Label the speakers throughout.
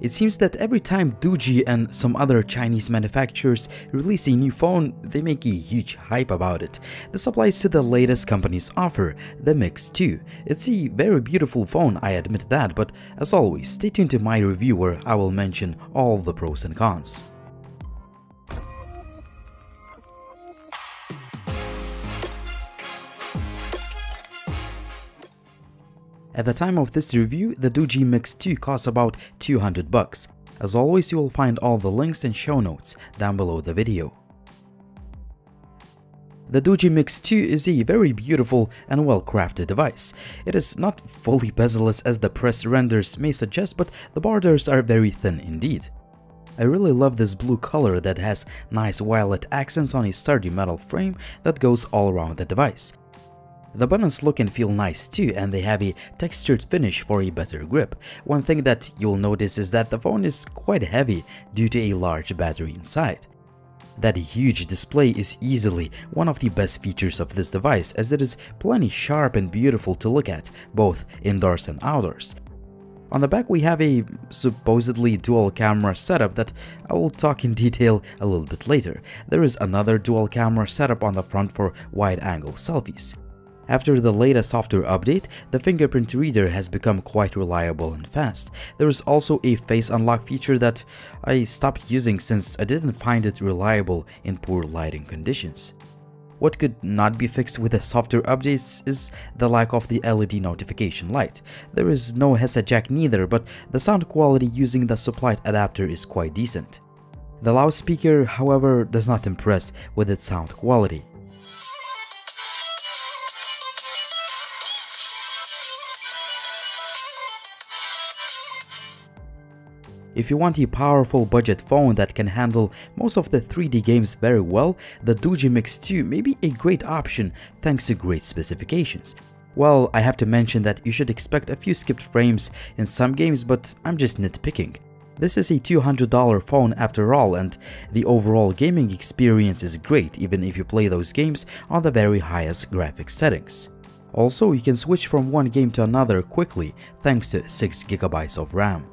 Speaker 1: It seems that every time Doogee and some other Chinese manufacturers release a new phone, they make a huge hype about it. This applies to the latest company's offer, the Mix 2. It's a very beautiful phone, I admit that, but as always, stay tuned to my review where I will mention all the pros and cons. At the time of this review, the Doogee Mix 2 costs about $200. As always, you will find all the links and show notes down below the video. The Doogee Mix 2 is a very beautiful and well-crafted device. It is not fully bezel-less as the press renders may suggest, but the borders are very thin indeed. I really love this blue color that has nice violet accents on a sturdy metal frame that goes all around the device. The buttons look and feel nice too, and they have a textured finish for a better grip. One thing that you'll notice is that the phone is quite heavy due to a large battery inside. That huge display is easily one of the best features of this device, as it is plenty sharp and beautiful to look at, both indoors and outdoors. On the back we have a supposedly dual camera setup that I will talk in detail a little bit later. There is another dual camera setup on the front for wide-angle selfies. After the latest software update, the fingerprint reader has become quite reliable and fast. There is also a face unlock feature that I stopped using since I didn't find it reliable in poor lighting conditions. What could not be fixed with the software updates is the lack of the LED notification light. There is no headset jack neither, but the sound quality using the supplied adapter is quite decent. The loudspeaker, however, does not impress with its sound quality. If you want a powerful budget phone that can handle most of the 3D games very well, the Doogee Mix 2 may be a great option thanks to great specifications. Well, I have to mention that you should expect a few skipped frames in some games, but I'm just nitpicking. This is a $200 phone after all, and the overall gaming experience is great even if you play those games on the very highest graphics settings. Also, you can switch from one game to another quickly thanks to 6 GB of RAM.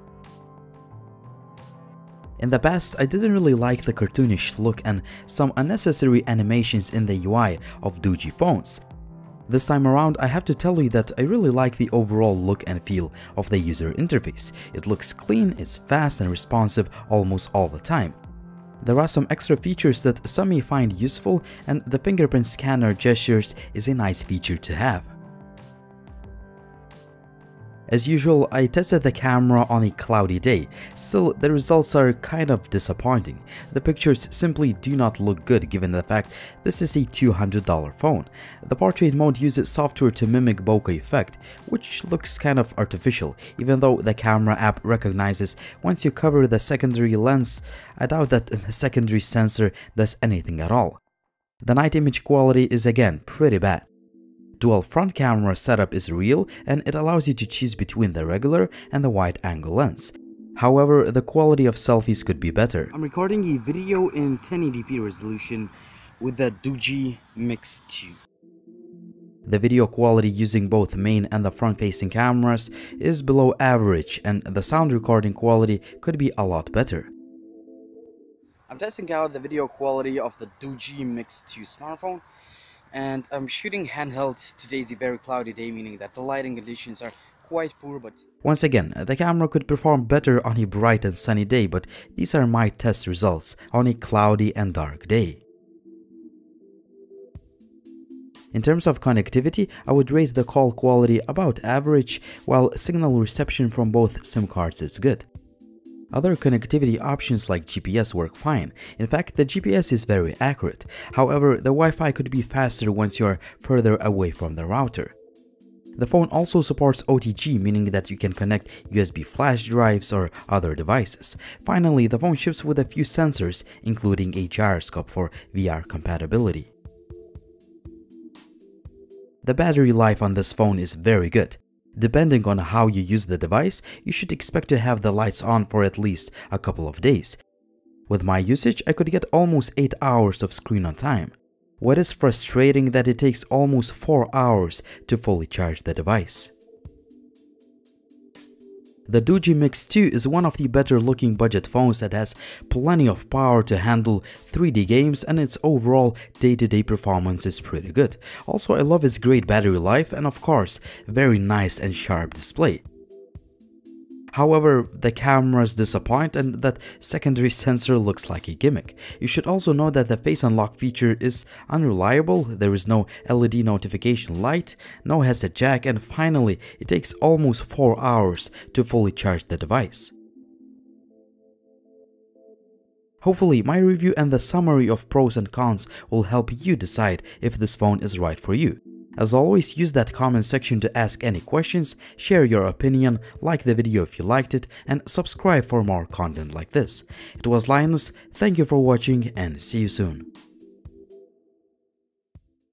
Speaker 1: In the past, I didn't really like the cartoonish look and some unnecessary animations in the UI of Doogee phones. This time around, I have to tell you that I really like the overall look and feel of the user interface. It looks clean, it's fast and responsive almost all the time. There are some extra features that some may find useful, and the fingerprint scanner gestures is a nice feature to have. As usual, I tested the camera on a cloudy day. Still, the results are kind of disappointing. The pictures simply do not look good given the fact this is a $200 phone. The portrait mode uses software to mimic bokeh effect, which looks kind of artificial, even though the camera app recognizes once you cover the secondary lens. I doubt that the secondary sensor does anything at all. The night image quality is again pretty bad. Dual front camera setup is real, and it allows you to choose between the regular and the wide angle lens. However, the quality of selfies could be better. I'm recording a video in 1080p resolution with the Doogee Mix 2. The video quality using both main and the front-facing cameras is below average, and the sound recording quality could be a lot better. I'm testing out the video quality of the Doogee Mix 2 smartphone, and I'm shooting handheld. Today is a very cloudy day, meaning that the lighting conditions are quite poor, but once again, the camera could perform better on a bright and sunny day, but these are my test results on a cloudy and dark day. In terms of connectivity, I would rate the call quality about average, while signal reception from both SIM cards is good. Other connectivity options like GPS work fine. In fact, the GPS is very accurate. However, the Wi-Fi could be faster once you are further away from the router. The phone also supports OTG, meaning that you can connect USB flash drives or other devices. Finally, the phone ships with a few sensors, including a gyroscope for VR compatibility. The battery life on this phone is very good. Depending on how you use the device, you should expect to have the lights on for at least a couple of days. With my usage, I could get almost 8 hours of screen on time. What is frustrating that it takes almost 4 hours to fully charge the device. The Doogee Mix 2 is one of the better looking budget phones that has plenty of power to handle 3D games, and its overall day-to-day performance is pretty good. Also, I love its great battery life and of course, very nice and sharp display. However, the cameras disappoint and that secondary sensor looks like a gimmick. You should also know that the face unlock feature is unreliable, there is no LED notification light, no headset jack, and finally, it takes almost 4 hours to fully charge the device. Hopefully, my review and the summary of pros and cons will help you decide if this phone is right for you. As always, use that comment section to ask any questions, share your opinion, like the video if you liked it, and subscribe for more content like this. It was Linus, thank you for watching and see you soon.